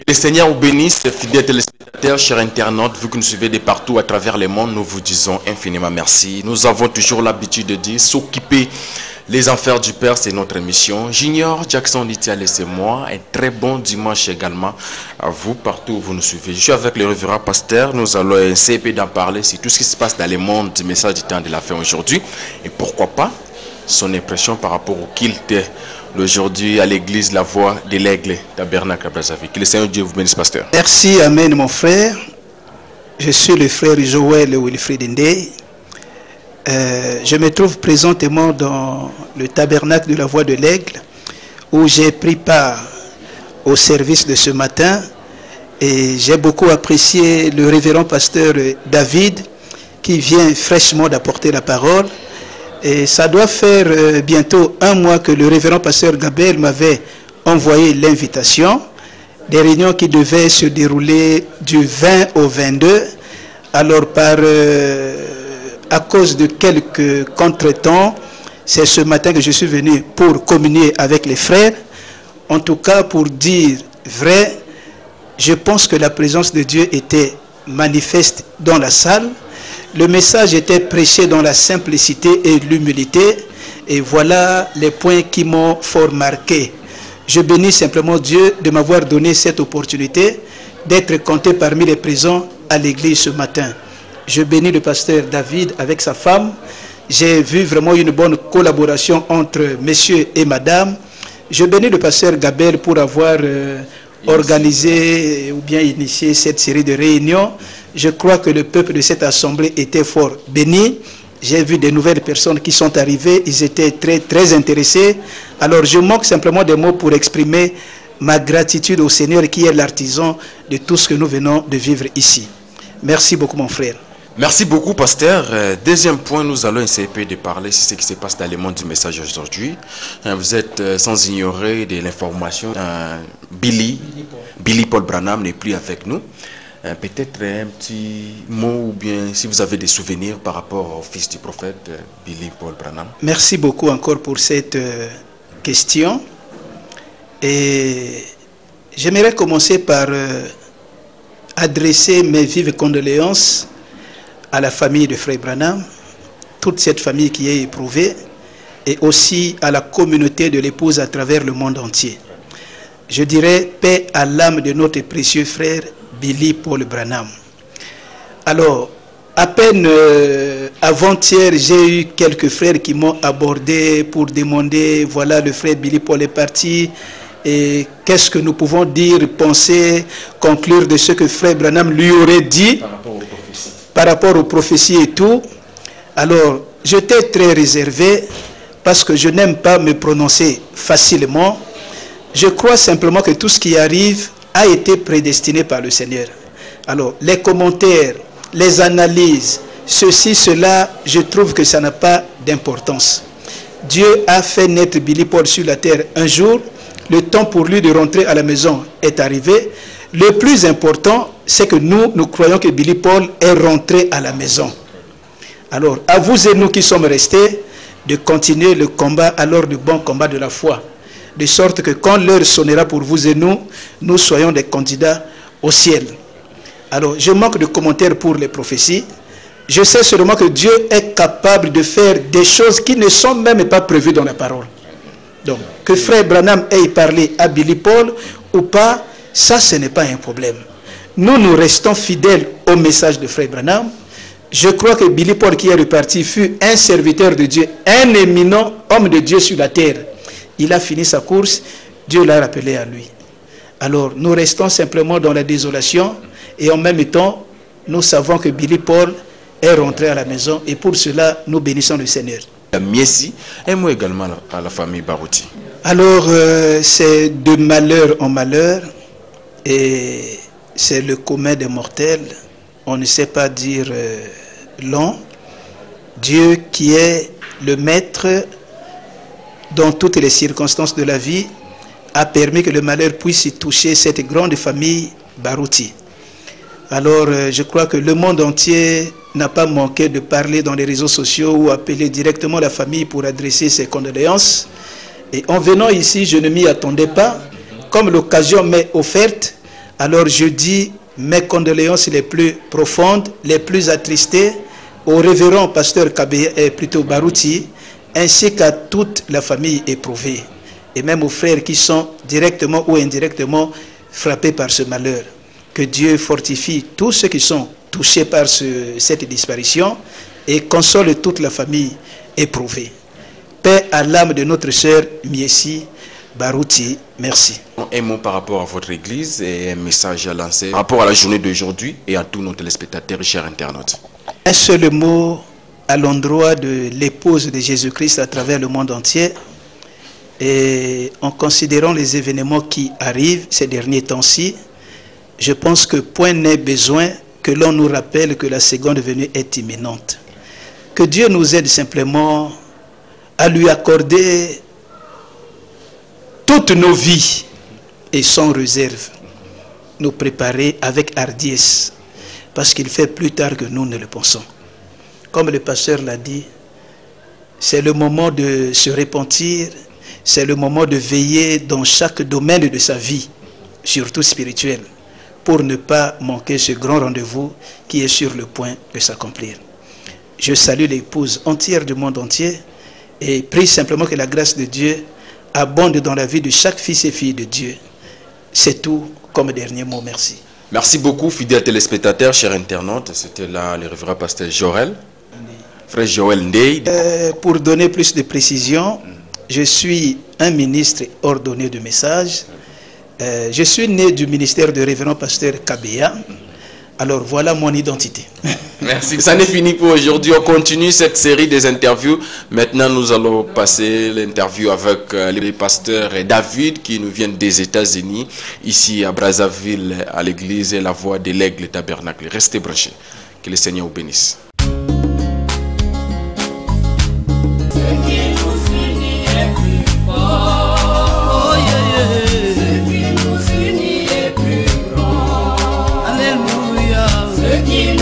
Le Seigneur vous bénisse, fidèles téléspectateurs, chers internautes, vu que nous suivez de partout à travers le monde, nous vous disons infiniment merci. Nous avons toujours l'habitude de dire s'occuper les enfers du Père, c'est notre mission. Junior Jackson Litial et c'est moi. Un très bon dimanche également à vous, partout où vous nous suivez. Je suis avec le révérend pasteur. Nous allons essayer d'en parler sur tout ce qui se passe dans le monde du message du temps de la fin aujourd'hui. Et pourquoi pas son impression par rapport au culte aujourd'hui à l'église La Voix de l'Aigle, tabernacle à Brazzaville. Que le Seigneur Dieu vous bénisse, pasteur. Merci, amen, mon frère. Je suis le frère Joël Wilfried Ndé. Je me trouve présentement dans le tabernacle de La Voix de l'Aigle, où j'ai pris part au service de ce matin. Et j'ai beaucoup apprécié le révérend pasteur David, qui vient fraîchement d'apporter la parole. Et ça doit faire bientôt un mois que le révérend pasteur Gabriel m'avait envoyé l'invitation. Des réunions qui devaient se dérouler du 20 au 22. Alors à cause de quelques contretemps, c'est ce matin que je suis venu pour communier avec les frères. En tout cas, pour dire vrai, je pense que la présence de Dieu était manifeste dans la salle. Le message était prêché dans la simplicité et l'humilité. Et voilà les points qui m'ont fort marqué. Je bénis simplement Dieu de m'avoir donné cette opportunité d'être compté parmi les présents à l'église ce matin. Je bénis le pasteur David avec sa femme. J'ai vu vraiment une bonne collaboration entre messieurs et madame. Je bénis le pasteur Gabel pour avoir organisé ou bien initié cette série de réunions. Je crois que le peuple de cette assemblée était fort béni. J'ai vu de nouvelles personnes qui sont arrivées. Ils étaient très intéressés. Alors je manque simplement des mots pour exprimer ma gratitude au Seigneur qui est l'artisan de tout ce que nous venons de vivre ici. Merci beaucoup mon frère. Merci beaucoup, pasteur. Deuxième point, nous allons essayer de parler sur ce qui se passe dans le monde du message aujourd'hui. Vous êtes sans ignorer de l'information. Billy Paul Branham n'est plus avec nous. Peut-être un petit mot ou bien si vous avez des souvenirs par rapport au fils du prophète Billy Paul Branham. Merci beaucoup encore pour cette question. Et j'aimerais commencer par adresser mes vives condoléances à la famille de Frère Branham, toute cette famille qui est éprouvée, et aussi à la communauté de l'épouse à travers le monde entier. Je dirais paix à l'âme de notre précieux frère Billy Paul Branham. Alors, à peine avant-hier, j'ai eu quelques frères qui m'ont abordé pour demander, voilà, le frère Billy Paul est parti, et qu'est-ce que nous pouvons dire, penser, conclure de ce que frère Branham lui aurait dit par rapport aux prophéties et tout. Alors, j'étais très réservé parce que je n'aime pas me prononcer facilement. Je crois simplement que tout ce qui arrive a été prédestiné par le Seigneur. Alors, les commentaires, les analyses, ceci, cela, je trouve que ça n'a pas d'importance. Dieu a fait naître Billy Paul sur la terre un jour. Le temps pour lui de rentrer à la maison est arrivé. Le plus important, c'est que nous croyons que Billy Paul est rentré à la maison. Alors, à vous et nous qui sommes restés, de continuer le combat, alors le bon combat de la foi. De sorte que quand l'heure sonnera pour vous et nous soyons des candidats au ciel. Alors, je manque de commentaires pour les prophéties. Je sais seulement que Dieu est capable de faire des choses qui ne sont même pas prévues dans la parole. Donc, que frère Branham ait parlé à Billy Paul ou pas, ça, ce n'est pas un problème. Nous restons fidèles au message de frère Branham. Je crois que Billy Paul qui est reparti fut un serviteur de Dieu, un éminent homme de Dieu sur la terre. Il a fini sa course, Dieu l'a rappelé à lui. Alors, nous restons simplement dans la désolation et en même temps, nous savons que Billy Paul est rentré à la maison et pour cela, nous bénissons le Seigneur. Merci. Un mot également à la famille Barouti. Alors, c'est de malheur en malheur et c'est le commun des mortels. On ne sait pas dire long. Dieu qui est le maître dans toutes les circonstances de la vie a permis que le malheur puisse toucher cette grande famille Barouti. Alors, je crois que le monde entier n'a pas manqué de parler dans les réseaux sociaux ou appeler directement la famille pour adresser ses condoléances. Et en venant ici, je ne m'y attendais pas. Comme l'occasion m'est offerte, Alors je dis mes condoléances les plus profondes, les plus attristées au révérend pasteur Barouti, ainsi qu'à toute la famille éprouvée, et même aux frères qui sont directement ou indirectement frappés par ce malheur. Que Dieu fortifie tous ceux qui sont touchés par cette disparition et console toute la famille éprouvée. Paix à l'âme de notre sœur Miessi Barouti, merci. Un mot par rapport à votre église et un message à lancer par rapport à la journée d'aujourd'hui et à tous nos téléspectateurs et chers internautes. Un seul mot à l'endroit de l'épouse de Jésus-Christ à travers le monde entier, et en considérant les événements qui arrivent ces derniers temps-ci, je pense que point n'est besoin que l'on nous rappelle que la seconde venue est imminente. Que Dieu nous aide simplement à lui accorder toutes nos vies et sans réserve, nous préparer avec hardiesse, parce qu'il fait plus tard que nous ne le pensons. Comme le pasteur l'a dit, c'est le moment de se repentir, c'est le moment de veiller dans chaque domaine de sa vie, surtout spirituel, pour ne pas manquer ce grand rendez-vous qui est sur le point de s'accomplir. Je salue l'épouse entière du monde entier et prie simplement que la grâce de Dieu abonde dans la vie de chaque fils et fille de Dieu. C'est tout comme dernier mot. Merci. Merci beaucoup, fidèles téléspectateurs, chers internautes. C'était là le révérend pasteur Joël. Frère Joël Ndeye. Pour donner plus de précision, je suis un ministre ordonné de message. Je suis né du ministère de révérend pasteur Kabea. Alors voilà mon identité. Merci. Ça n'est fini pour aujourd'hui. On continue cette série des interviews. Maintenant, nous allons passer l'interview avec le pasteur David qui nous vient des États-Unis, ici à Brazzaville, à l'église La Voix de l'Aigle Tabernacle. Restez branchés. Que le Seigneur vous bénisse. Qui